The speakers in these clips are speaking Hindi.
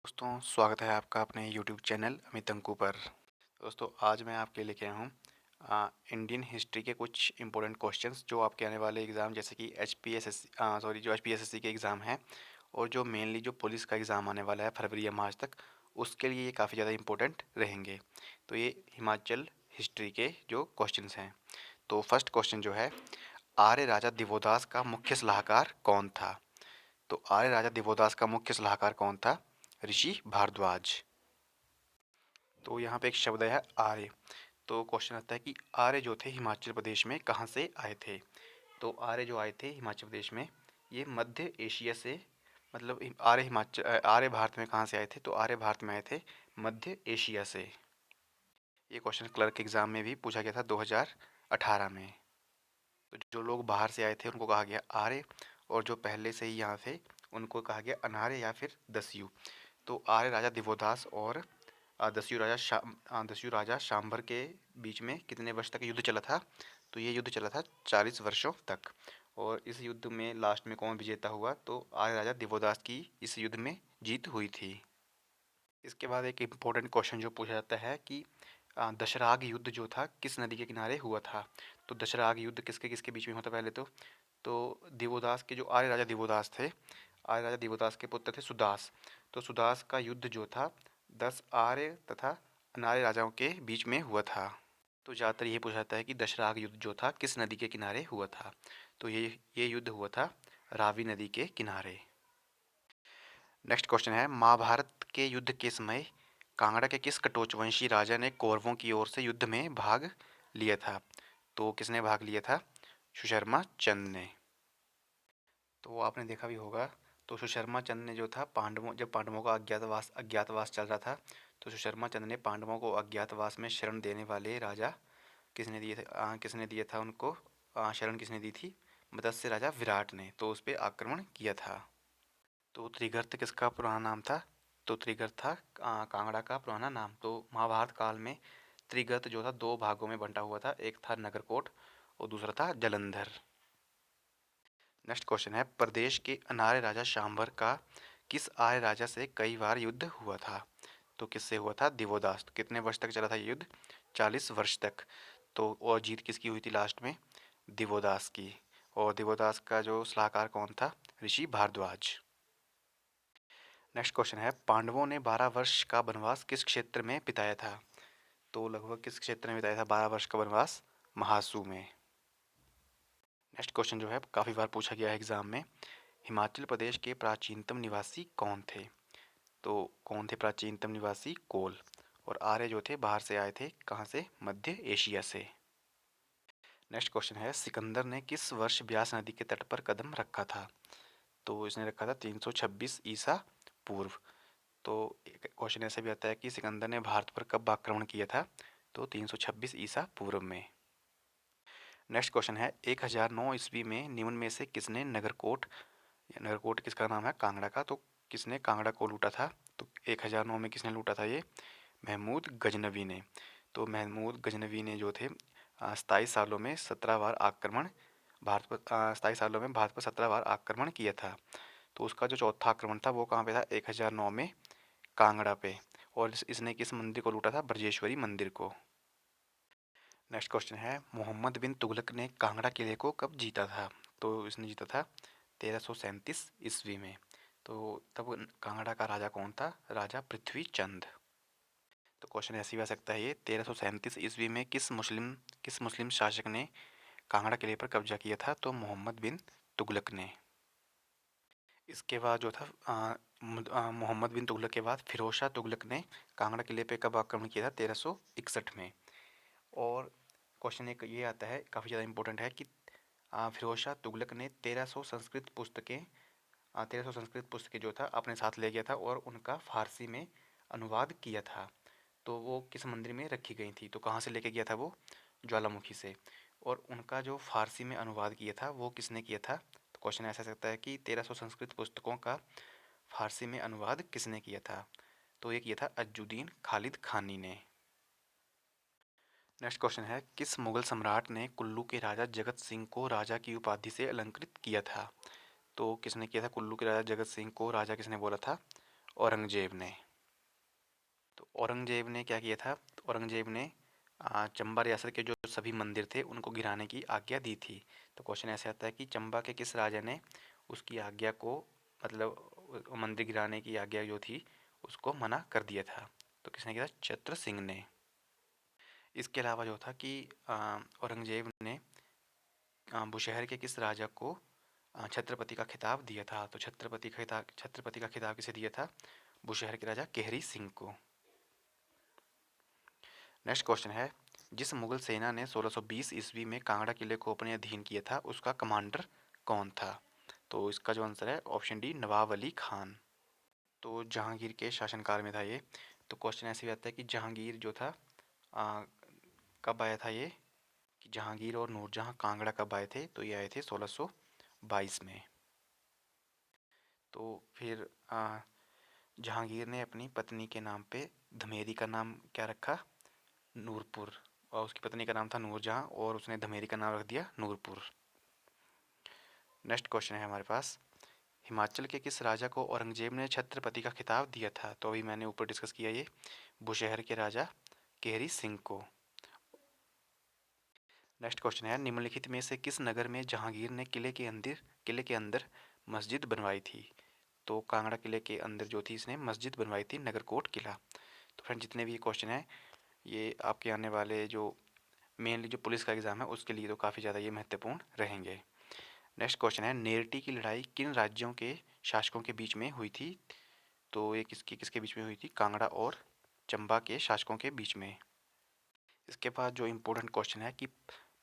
दोस्तों, स्वागत है आपका अपने यूट्यूब चैनल अमित अंकु पर। दोस्तों, आज मैं आपके लेके आया हूँ इंडियन हिस्ट्री के कुछ इंपॉर्टेंट क्वेश्चंस जो आपके आने वाले एग्ज़ाम जैसे कि एचपीएसएससी के एग्ज़ाम हैं और जो मेनली जो पुलिस का एग्ज़ाम आने वाला है फरवरी या मार्च तक, उसके लिए ये काफ़ी ज़्यादा इंपॉर्टेंट रहेंगे। तो ये हिमाचल हिस्ट्री के जो क्वेश्चंस हैं। तो फर्स्ट क्वेश्चन जो है, आर्य राजा दिवोदास का मुख्य सलाहकार कौन था? तो आर्य राजा दिवोदास का मुख्य सलाहकार कौन था? ऋषि भारद्वाज। तो यहाँ पे एक शब्द है आर्य। तो क्वेश्चन आता है कि आर्य जो थे हिमाचल प्रदेश में कहाँ से आए थे? तो आर्य जो आए थे हिमाचल प्रदेश में, ये मध्य एशिया से, मतलब आर्य भारत में कहाँ से आए थे? तो आर्य भारत में आए थे मध्य एशिया से। ये क्वेश्चन क्लर्क एग्जाम में भी पूछा गया था 2018 में। तो जो लोग बाहर से आए थे उनको कहा गया आर्य, और जो पहले से ही यहाँ थे उनको कहा गया अनार्य या फिर दस्यु। तो आर्य राजा दिवोदास और दस्यु राजा शांभर के बीच में कितने वर्ष तक युद्ध चला था? तो ये युद्ध चला था 40 वर्षों तक। और इस युद्ध में लास्ट में कौन विजेता हुआ? तो आर्य राजा दिवोदास की इस युद्ध में जीत हुई थी। इसके बाद एक इम्पोर्टेंट क्वेश्चन जो पूछा जाता है कि दशराग युद्ध जो था किस नदी के किनारे हुआ था? तो दशराग युद्ध किसके किसके बीच में हुआ था पहले तो दिवोदास के जो आर्य राजा दिवोदास थे, आर्य राजा दिवोदास के पुत्र थे सुदास। तो सुदास का युद्ध जो था 10 आर्य तथा अनार्य राजाओं के बीच में हुआ था। तो ज़्यादातर ये पूछा जाता है कि दशराग युद्ध जो था किस नदी के किनारे हुआ था? तो ये युद्ध हुआ था रावी नदी के किनारे। नेक्स्ट क्वेश्चन है, महाभारत के युद्ध के समय कांगड़ा के किस कटोचवंशी राजा ने कौरवों की ओर से युद्ध में भाग लिया था? तो किसने भाग लिया था? सुशर्मा चंद ने। तो आपने देखा भी होगा, तो सुशर्मा चंद ने जो था जब पांडवों का अज्ञातवास चल रहा था, तो सुशर्मा चंद ने पांडवों को अज्ञातवास में शरण देने वाले राजा किसने दिए था उनको शरण किसने दी थी? मत्स्य राजा विराट ने। तो उस पर आक्रमण किया था। तो त्रिगर्त किसका पुराना नाम था? तो त्रिगर्त था कांगड़ा का पुराना नाम। तो महाभारत काल में त्रिगर्त जो था दो भागों में बंटा हुआ था, एक था नगरकोट और दूसरा था जलंधर। नेक्स्ट क्वेश्चन है, प्रदेश के अनार्य राजा शांभर का किस आर्य राजा से कई बार युद्ध हुआ था? तो किससे हुआ था? दिवोदास। तो कितने वर्ष तक चला था युद्ध? 40 वर्ष तक। तो और जीत किसकी हुई थी लास्ट में? दिवोदास की। और दिवोदास का जो सलाहकार कौन था? ऋषि भारद्वाज। नेक्स्ट क्वेश्चन है, पांडवों ने 12 वर्ष का वनवास किस क्षेत्र में बिताया था? तो लगभग किस क्षेत्र में बिताया था 12 वर्ष का वनवास? महासू में। नेक्स्ट क्वेश्चन जो है काफ़ी बार पूछा गया है एग्जाम में, हिमाचल प्रदेश के प्राचीनतम निवासी कौन थे? तो कौन थे प्राचीनतम निवासी? कोल। और आर्य जो थे बाहर से आए थे, कहाँ से? मध्य एशिया से। नेक्स्ट क्वेश्चन है, सिकंदर ने किस वर्ष ब्यास नदी के तट पर कदम रखा था? तो इसने रखा था 326 ईसा पूर्व। तो क्वेश्चन ऐसे भी आता है कि सिकंदर ने भारत पर कब आक्रमण किया था? तो 326 ईसा पूर्व में। नेक्स्ट क्वेश्चन है, 1009 ईस्वी में निम्न में से किसने नगरकोट किसका नाम है? कांगड़ा का। तो किसने कांगड़ा को लूटा था? तो 1009 में किसने लूटा था ये? महमूद गजनवी ने। तो महमूद गजनवी ने जो थे 27 सालों में 17 बार आक्रमण भारत पर 27 सालों में भारत पर 17 बार आक्रमण किया था। तो उसका जो चौथा आक्रमण था वो कहाँ पे था? 1009 में कांगड़ा पे। और इसने किस मंदिर को लूटा था? ब्रजेश्वरी मंदिर को। नेक्स्ट क्वेश्चन है, मोहम्मद बिन तुगलक ने कांगड़ा किले को कब जीता था? तो इसने जीता था 1337 ईस्वी में। तो तब कांगड़ा का राजा कौन था? राजा पृथ्वी चंद। तो क्वेश्चन ऐसे भी आ सकता है, ये 1337 ईस्वी में किस मुस्लिम शासक ने कांगड़ा किले पर कब्जा किया था? तो मोहम्मद बिन तुगलक ने। इसके बाद जो था मोहम्मद बिन तुगलक के बाद फिरोज शाह तुगलक ने कांगड़ा किले पे कब आक्रमण किया था? 1361 में। और क्वेश्चन एक ये आता है, काफ़ी ज़्यादा इंपॉर्टेंट है कि फिरोज शाह तुगलक ने 1300 संस्कृत पुस्तकें जो था अपने साथ ले गया था और उनका फारसी में अनुवाद किया था। तो वो किस मंदिर में रखी गई थी? तो कहाँ से लेके गया था वो? ज्वालामुखी से। और उनका जो फारसी में अनुवाद किया था वो किसने किया था? तो क्वेश्चन ऐसा सकता है कि 1300 संस्कृत पुस्तकों का फारसी में अनुवाद किसने किया था? तो ये किया था अज्जुद्दीन खालिद खानी ने। नेक्स्ट क्वेश्चन है, किस मुगल सम्राट ने कुल्लू के राजा जगत सिंह को राजा की उपाधि से अलंकृत किया था? तो किसने किया था कुल्लू के राजा जगत सिंह को राजा किसने बोला था? औरंगजेब ने। तो औरंगजेब ने क्या किया था? तो औरंगजेब ने चंबा रियासत के जो सभी मंदिर थे उनको गिराने की आज्ञा दी थी। तो क्वेश्चन ऐसे आता है कि चंबा के किस राजा ने उसकी आज्ञा को, मतलब मंदिर गिराने की आज्ञा जो थी उसको मना कर दिया था? तो किसने किया था? छत्र सिंह ने। इसके अलावा जो था कि औरंगजेब ने बुशहर के किस राजा को छत्रपति का खिताब दिया था? तो छत्रपति का खिताब किसे दिया था? बुशहर के राजा केहरी सिंह को। नेक्स्ट क्वेश्चन है, जिस मुगल सेना ने 1620 ईस्वी में कांगड़ा किले को अपने अधीन किया था उसका कमांडर कौन था? तो इसका जो आंसर है ऑप्शन डी, नवाब अली खान। तो जहांगीर के शासनकाल में था ये। तो क्वेश्चन ऐसे भी आता है कि जहांगीर जो था आ, कब आया था ये, कि जहांगीर और नूरजहां कांगड़ा कब आए थे? तो ये आए थे 1622 में। तो फिर जहांगीर ने अपनी पत्नी के नाम पे धमेरी का नाम क्या रखा? नूरपुर। और उसकी पत्नी का नाम था नूरजहां और उसने धमेरी का नाम रख दिया नूरपुर। नेक्स्ट क्वेश्चन है हमारे पास, हिमाचल के किस राजा को औरंगजेब ने छत्रपति का खिताब दिया था? तो अभी मैंने ऊपर डिस्कस किया ये, बुशहर के राजा केहरी सिंह को। नेक्स्ट क्वेश्चन है, निम्नलिखित में से किस नगर में जहांगीर ने किले के अंदर मस्जिद बनवाई थी? तो कांगड़ा किले के अंदर जो थी इसने मस्जिद बनवाई थी, नगरकोट किला। तो फ्रेंड जितने भी ये क्वेश्चन है ये आपके आने वाले जो मेनली जो पुलिस का एग्ज़ाम है उसके लिए तो काफ़ी ज़्यादा ये महत्वपूर्ण रहेंगे। नेक्स्ट क्वेश्चन है, नेरटी की लड़ाई किन राज्यों के शासकों के बीच में हुई थी? तो ये किसके किसके बीच में हुई थी? कांगड़ा और चंबा के शासकों के बीच में। इसके बाद जो इम्पोर्टेंट क्वेश्चन है कि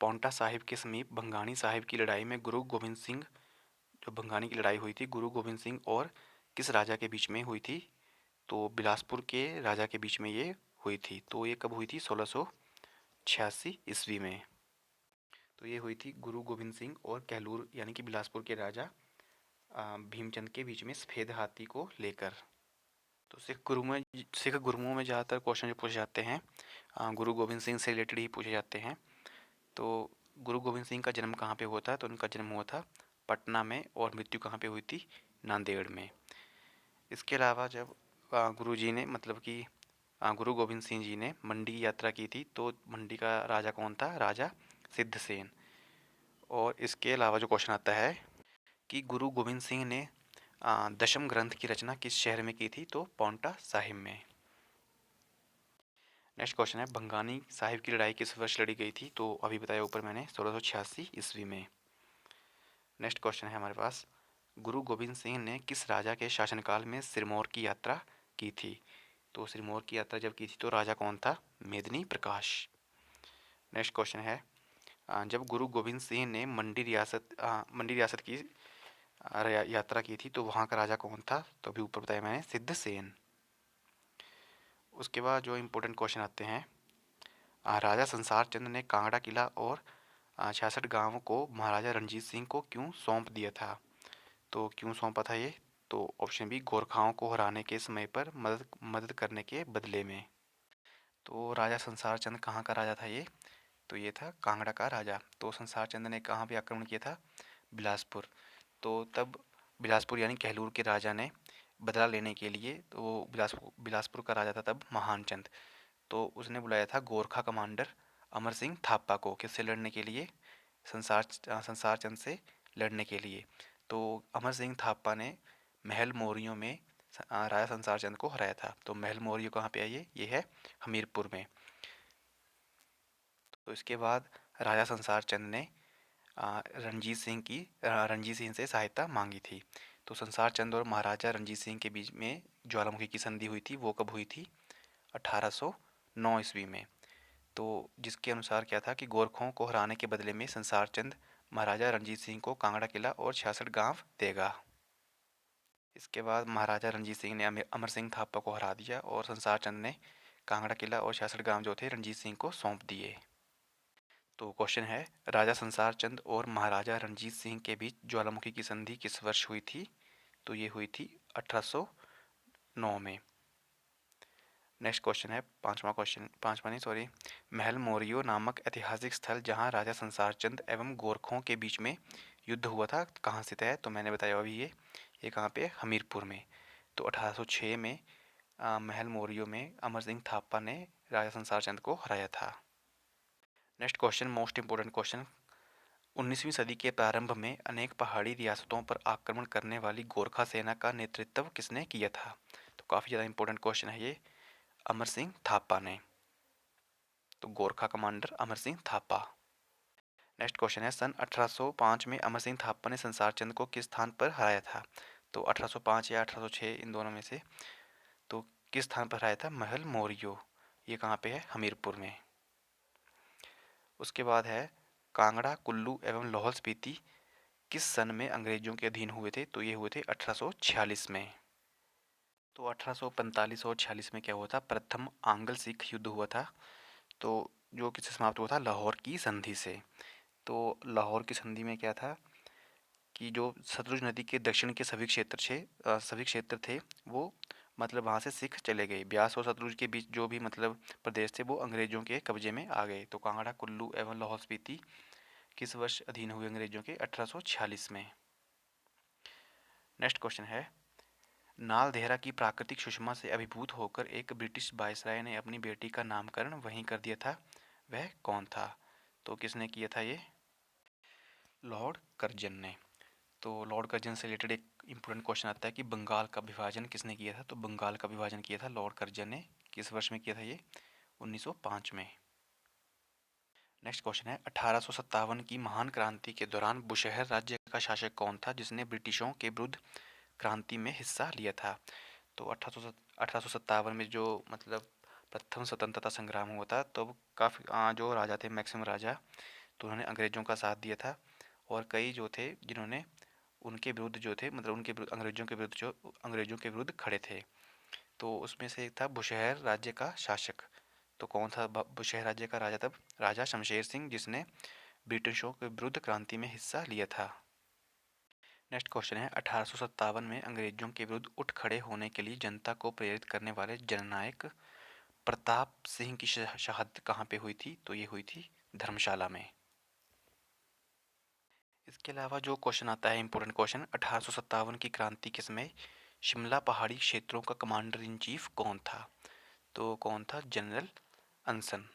पांवटा साहिब के समीप भंगाणी साहिब की लड़ाई में गुरु गोविंद सिंह, जो भंगाणी की लड़ाई हुई थी गुरु गोविंद सिंह और किस राजा के बीच में हुई थी? तो बिलासपुर के राजा के बीच में ये हुई थी। तो ये कब हुई थी? 1686 ईस्वी में। तो ये हुई थी गुरु गोविंद सिंह और कहलूर यानी कि बिलासपुर के राजा भीमचंद के बीच में सफ़ेद हाथी को लेकर। तो सिख गुरुओं में ज़्यादातर क्वेश्चन जो पूछे जाते हैं गुरु गोविंद सिंह से रिलेटेड ही पूछे जाते हैं। तो गुरु गोविंद सिंह का जन्म कहाँ पे हुआ था? तो उनका जन्म हुआ था पटना में और मृत्यु कहाँ पे हुई थी? नांदेड़ में। इसके अलावा जब गुरु जी ने मतलब कि गुरु गोविंद सिंह जी ने मंडी की यात्रा की थी तो मंडी का राजा कौन था? राजा सिद्धसेन। और इसके अलावा जो क्वेश्चन आता है कि गुरु गोविंद सिंह ने दशम ग्रंथ की रचना किस शहर में की थी? तो पांवटा साहिब में। नेक्स्ट क्वेश्चन है, भंगानी साहिब की लड़ाई किस वर्ष लड़ी गई थी? तो अभी बताया ऊपर मैंने 1686 ईस्वी में। नेक्स्ट क्वेश्चन है हमारे पास, गुरु गोविंद सिंह ने किस राजा के शासनकाल में सिरमौर की यात्रा की थी? तो सिरमौर की यात्रा जब की थी तो राजा कौन था? मेदिनी प्रकाश। नेक्स्ट क्वेश्चन है, जब गुरु गोविंद सिंह ने मंडी रियासत की यात्रा की थी तो वहाँ का राजा कौन था? तो अभी ऊपर बताया मैंने सिद्धसेन। उसके बाद जो इम्पोर्टेंट क्वेश्चन आते हैं, राजा संसार चंद ने कांगड़ा किला और 66 गांवों को महाराजा रणजीत सिंह को क्यों सौंप दिया था? तो क्यों सौंपा था ये? तो ऑप्शन बी, गोरखाओं को हराने के समय पर मदद मदद करने के बदले में। तो राजा संसार चंद कहाँ का राजा था ये? तो ये था कांगड़ा का राजा। तो संसार चंद ने कहाँ पे आक्रमण किया था? बिलासपुर। तो तब बिलासपुर यानी कहलूर के राजा ने बदला लेने के लिए, तो बिलासपुर का राजा था तब महान चंद, तो उसने बुलाया था गोरखा कमांडर अमर सिंह थापा को किससे लड़ने के लिए? संसार चंद से लड़ने के लिए। तो अमर सिंह थापा ने महल मौर्यों में राजा संसार चंद को हराया था। तो महल मौर्य कहाँ पे है? ये है हमीरपुर में। तो इसके बाद राजा संसार चंद ने रणजीत सिंह से सहायता मांगी थी। तो संसार चंद और महाराजा रणजीत सिंह के बीच में ज्वालामुखी की संधि हुई थी, वो कब हुई थी? 1809 ईस्वी में। तो जिसके अनुसार क्या था कि गोरखों को हराने के बदले में संसार चंद महाराजा रणजीत सिंह को कांगड़ा किला और 66 गांव देगा। इसके बाद महाराजा रणजीत सिंह ने अमर सिंह थापा को हरा दिया और संसार चंद ने कांगड़ा किला और 66 गांव जो थे रणजीत सिंह को सौंप दिए। तो क्वेश्चन है, राजा संसार चंद और महाराजा रणजीत सिंह के बीच ज्वालामुखी की संधि किस वर्ष हुई थी? तो ये हुई थी 1809 में। नेक्स्ट क्वेश्चन है पांचवा नहीं सॉरी, महल मोरियो नामक ऐतिहासिक स्थल जहां राजा संसार चंद एवं गोरखों के बीच में युद्ध हुआ था कहाँ स्थित है? तो मैंने बताया अभी ये कहाँ पे? हमीरपुर में। तो 1806 में महल मोरियो में अमर सिंह थापा ने राजा संसार चंद को हराया था। Next question, most important question. 19वीं सदी के प्रारंभ में अनेक पहाड़ी रियासतों पर आक्रमण करने वाली गोरखा सेना का नेतृत्व किसने किया था? तो काफ़ी ज़्यादा इंपॉर्टेंट क्वेश्चन है ये। अमर सिंह थापा ने। तो Gorkha commander Amar Singh Thapa. Next question है, सन 1805 में अमर सिंह थापा ने संसार चंद को किस स्थान पर हराया था? तो 1805 या 1806 इन दोनों में से। तो किस स्थान पर हराया था? महल मोरियो। ये कहाँ पे है? हमीरपुर में। उसके बाद है, कांगड़ा, कुल्लू एवं लाहौल स्पीति किस सन में अंग्रेजों के अधीन हुए थे? तो ये हुए थे 1846 में। तो 1845 और 46 में क्या हुआ था? प्रथम आंग्ल सिख युद्ध हुआ था। तो जो किससे समाप्त हुआ था? लाहौर की संधि से। तो लाहौर की संधि में क्या था कि जो सतलुज नदी के दक्षिण के सभी क्षेत्र थे वो मतलब वहाँ से सिख चले गए। ब्यास और सतलुज के बीच जो भी मतलब प्रदेश थे वो अंग्रेजों के कब्जे में आ गए। तो कांगड़ा, कुल्लू एवं लाहौल स्पीति किस वर्ष अधीन हुए अंग्रेजों के? 1846 में। नेक्स्ट क्वेश्चन है, नाल देहरा की प्राकृतिक सुषमा से अभिभूत होकर एक ब्रिटिश वायसराय ने अपनी बेटी का नामकरण वहीं कर दिया था, वह कौन था? तो किसने किया था ये? लॉर्ड कर्जन ने। तो लॉर्ड कर्जन से रिलेटेड एक इम्पोर्टेंट क्वेश्चन आता है कि बंगाल का विभाजन किसने किया था? तो बंगाल का विभाजन किया था लॉर्ड कर्जन ने। किस वर्ष में किया था ये? 1905 में। नेक्स्ट क्वेश्चन है, 1857 की महान क्रांति के दौरान बुशहर राज्य का शासक कौन था जिसने ब्रिटिशों के विरुद्ध क्रांति में हिस्सा लिया था? तो 1857 में जो मतलब प्रथम स्वतंत्रता संग्राम हुआ था तो काफ़ी जो राजा थे, मैक्सिमम राजा, तो उन्होंने अंग्रेज़ों का साथ दिया था। और कई जो थे जिन्होंने उनके विरुद्ध जो थे मतलब उनके अंग्रेज़ों के विरुद्ध जो अंग्रेज़ों के विरुद्ध खड़े थे। तो उसमें से एक था बुशहर राज्य का शासक। तो कौन था बुशहर राज्य का राजा तब? राजा शमशेर सिंह, जिसने ब्रिटिशों के विरुद्ध क्रांति में हिस्सा लिया था। नेक्स्ट क्वेश्चन है, 1857 में अंग्रेजों के विरुद्ध उठ खड़े होने के लिए जनता को प्रेरित करने वाले जननायक प्रताप सिंह की शहादत कहाँ पे हुई थी? तो ये हुई थी धर्मशाला में। इसके अलावा जो क्वेश्चन आता है इंपॉर्टेंट क्वेश्चन, 1857 की क्रांति के समय शिमला पहाड़ी क्षेत्रों का कमांडर इन चीफ कौन था? तो कौन था? जनरल अंसन।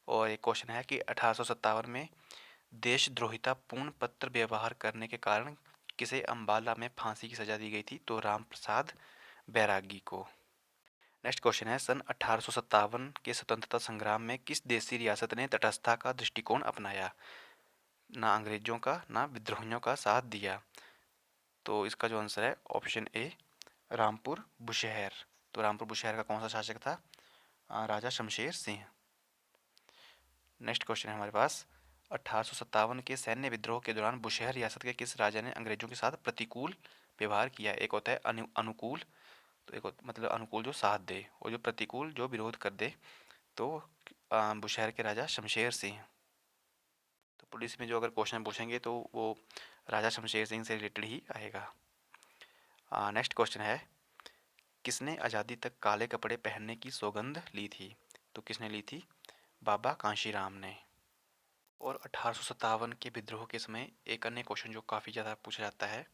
और एक क्वेश्चन है कि 1857 में देशद्रोहिता पूर्ण पत्र व्यवहार करने के कारण किसे अम्बाला में फांसी की सजा दी गई थी? तो राम प्रसाद बैरागी को। नेक्स्ट क्वेश्चन है, सन 1857 के स्वतंत्रता संग्राम में किस देशी रियासत ने तटस्थता का दृष्टिकोण अपनाया? ना अंग्रेजों का ना विद्रोहियों का साथ दिया। तो इसका जो आंसर है ऑप्शन ए, रामपुर बुशहर। तो रामपुर बुशहर का कौन सा शासक था? राजा शमशेर सिंह। नेक्स्ट क्वेश्चन है हमारे पास, 1857 के सैन्य विद्रोह के दौरान बुशहर रियासत के किस राजा ने अंग्रेजों के साथ प्रतिकूल व्यवहार किया? एक होता है अनुकूल, तो एक मतलब अनुकूल जो साथ दे, और जो प्रतिकूल जो विरोध कर दे। तो बुशहर के राजा शमशेर सिंह। तो पुलिस में जो अगर क्वेश्चन पूछेंगे तो वो राजा शमशेर सिंह से रिलेटेड ही आएगा। नेक्स्ट क्वेश्चन है, किसने आज़ादी तक काले कपड़े पहनने की सौगंध ली थी? तो किसने ली थी? बाबा कांशीराम ने। और 1857 के विद्रोह के समय एक अन्य क्वेश्चन जो काफ़ी ज़्यादा पूछा जाता है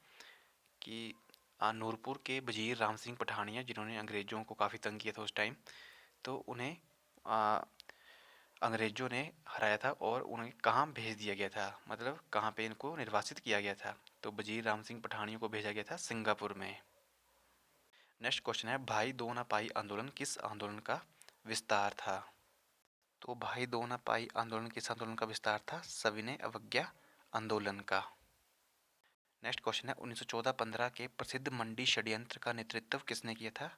कि नूरपुर के वजीर राम सिंह पठानिया, जिन्होंने अंग्रेज़ों को काफ़ी तंग किया था उस टाइम, तो उन्हें आ, अंग्रेज़ों ने हराया था और उन्हें कहाँ भेज दिया गया था, मतलब कहाँ पे इनको निर्वासित किया गया था? तो वजीर राम सिंह पठानिया को भेजा गया था सिंगापुर में। नेक्स्ट क्वेश्चन है, भाई दो ना पाई आंदोलन किस आंदोलन का विस्तार था? तो भाई दो ना पाई आंदोलन किस आंदोलन का विस्तार था? सविनय अवज्ञा आंदोलन का। नेक्स्ट क्वेश्चन है, 1914-15 के प्रसिद्ध मंडी षड्यंत्र का नेतृत्व किसने किया था?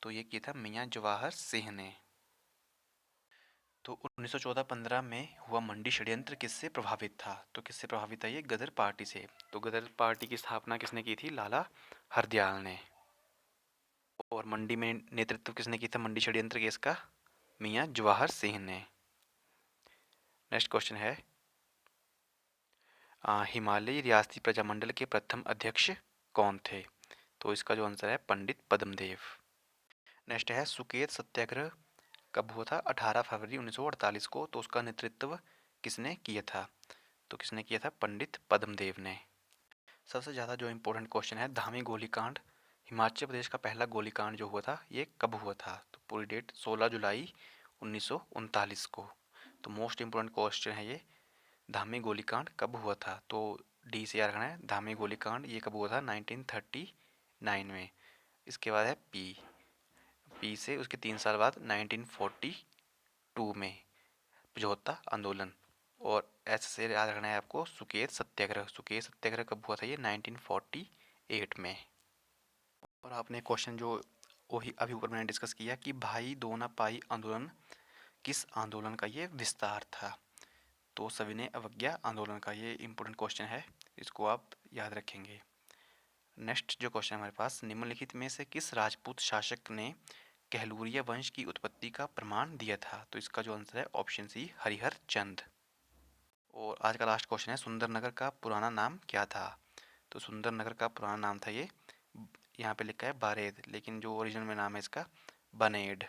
तो ये किया था मियाँ जवाहर सिंह ने। तो 1914-15 में हुआ मंडी षड्यंत्र किससे प्रभावित था? तो किससे प्रभावित था ये? गदर पार्टी से। तो गदर पार्टी की स्थापना किसने की थी? लाला हरदयाल ने। और मंडी में नेतृत्व किसने किया था मंडी षड्यंत्र केस का? मियाँ जवाहर सिंह ने। नेक्स्ट क्वेश्चन है, हिमालयी रियासती प्रजामंडल के प्रथम अध्यक्ष कौन थे? तो इसका जो आंसर है पंडित पद्मदेव। नेक्स्ट है, सुकेत सत्याग्रह कब हुआ था? 18 फरवरी 1948 को। तो उसका नेतृत्व किसने किया था? तो किसने किया था? पंडित पद्मदेव ने। सबसे ज़्यादा जो इम्पोर्टेंट क्वेश्चन है, धामी गोलीकांड हिमाचल प्रदेश का पहला गोलीकांड जो हुआ था ये कब हुआ था? तो पूरी डेट 16 जुलाई 1939 को। तो मोस्ट इम्पोर्टेंट क्वेश्चन है ये, धामी गोलीकांड कब हुआ था? तो डी से याद रखना है, धामी गोलीकांड ये कब हुआ था? 1939 में। इसके बाद है पी, पी से उसके 3 साल बाद 1942 में समझौता आंदोलन। और एस से याद रखना है आपको, सुकेत सत्याग्रह। सुकेत सत्याग्रह कब हुआ था? ये 1948 में। और आपने क्वेश्चन जो वही अभी ऊपर मैंने डिस्कस किया कि भाई दोना पाई आंदोलन किस आंदोलन का ये विस्तार था? तो सविनय अवज्ञा आंदोलन का ये इम्पोर्टेंट क्वेश्चन है, इसको आप याद रखेंगे। नेक्स्ट जो क्वेश्चन हमारे पास, निम्नलिखित में से किस राजपूत शासक ने कहलूरिया वंश की उत्पत्ति का प्रमाण दिया था? तो इसका जो आंसर है ऑप्शन सी, हरिहर चंद। और आज का लास्ट क्वेश्चन है, सुंदरनगर का पुराना नाम क्या था? तो सुंदरनगर का पुराना नाम था ये, यहाँ पे लिखा है बारेद, लेकिन जो ओरिजिनल में नाम है इसका बनेड।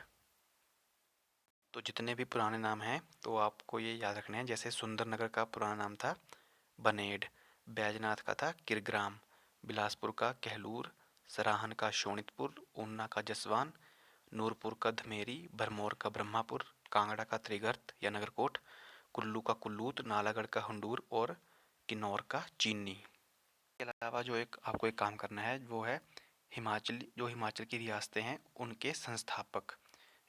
तो जितने भी पुराने नाम हैं तो आपको ये याद रखने हैं, जैसे सुंदरनगर का पुराना नाम था बनेड, बैजनाथ का था किरग्राम, बिलासपुर का कहलूर, सराहन का शोणितपुर, ऊना का जसवान, नूरपुर का धमेरी, भरमौर का ब्रह्मापुर, कांगड़ा का त्रिगर्त या नगरकोट, कुल्लू का कुल्लूत, नालागढ़ का हुंडूर और किन्नौर का चीनी। इसके अलावा जो एक आपको एक काम करना है वो है हिमाचल की रियासतें हैं उनके संस्थापक,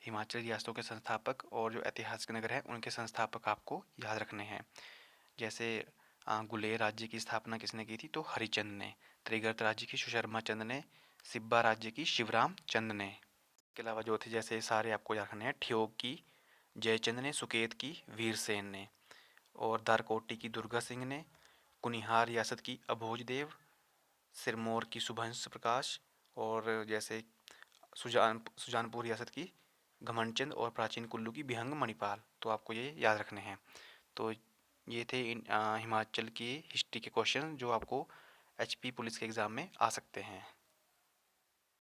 हिमाचल रियासतों के संस्थापक और जो ऐतिहासिक नगर हैं उनके संस्थापक आपको याद रखने हैं। जैसे गुलेर राज्य की स्थापना किसने की थी? तो हरिचंद ने। त्रिगर्त राज्य की सुशर्मा चंद ने। सिब्बा राज्य की शिवराम चंद ने। इसके अलावा जो थे जैसे सारे आपको याद रखने हैं, ठियोग की जयचंद ने, सुकेत की वीरसेन ने, और दारकोटी की दुर्गा सिंह ने, कुनिहार रियासत की अभोज देव, सिरमौर की शुभंश प्रकाश, और जैसे सुजानपुर रियासत की घमंडचंद, और प्राचीन कुल्लू की बिहंग मणिपाल। तो आपको ये याद रखने हैं। तो ये थे हिमाचल की हिस्ट्री के क्वेश्चन जो आपको एचपी पुलिस के एग्ज़ाम में आ सकते हैं।